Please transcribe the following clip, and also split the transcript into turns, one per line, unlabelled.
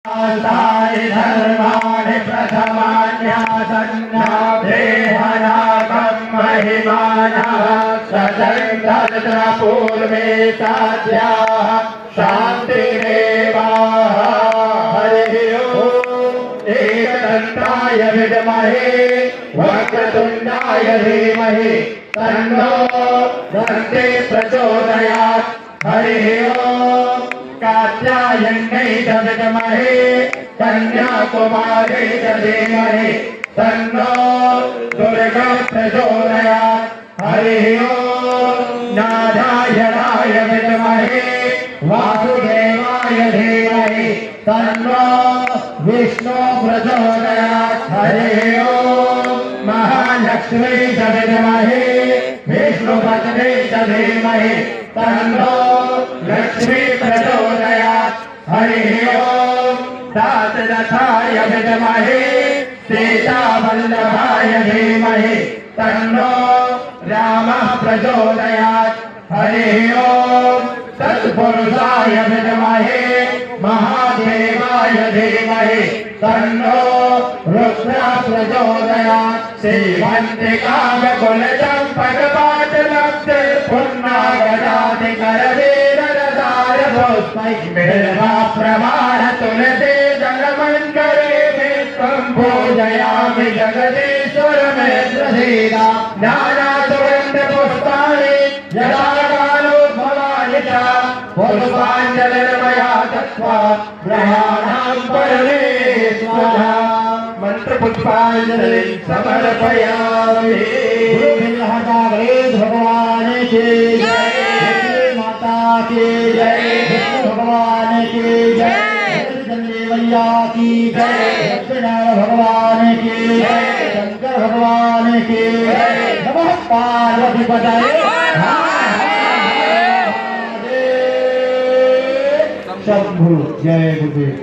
धर्माणि प्रथमान्यासन्नाभेहनाकं महिमानः सचन्द्र पूर्वे साध्याः शान्तिरेवाः हरिः ओम् एकदन्ताय विद्महे वक्रतुण्डाय धीमहि तन्नो दन्ते प्रचोदयात् हरिः ओम् कात्यायन्यै च विद्महे कन्याकुमारी च धीमहि तन्नो दुर्गा प्रचोदयात् हरिः ओम् नारायणाय विद्महे वासुदेवाय धीमहि तन्नो विष्णु प्रचोदयात् हरिः ओम् महालक्ष्मी च विद्महे विष्णुपत्नी च धीमहि तन्नो लक्ष्मी प्रचोदयात् हरिः ओम् दासरथाय विद्महे सीतावल्लभाय धीमहि तन्नो रामः प्रचोदयात् हरिः ओम् तत्पुरुषाय विद्महे महादेवाय धीमहि तन्नो रुद्रः प्रचोदयात् श्रीमन्त्रिकामकुलचम्पकपाटलब्धे पुण्यगजाधिकरवीररसारभूष्मै बिल्वा प्रमाण तुलसी जलमङ्करे त्वं पूजयामि जगदीश्वर मे प्रसीदा नानासुगन्धपुष्पाणि यदा कालोद्भवानि च पुष्पाञ्जलिर्मया दत्त्वा ग्रहाणां परमेश्वरः मंत्रपुष्पांजलि समर्पयामि। भगवान की जय, माता की जय, भगवान की जय, मैया की जय, भगवान की जय, शंकर भगवान की जय, नमः पार्वती पतये शंभु जय गुरुदेव।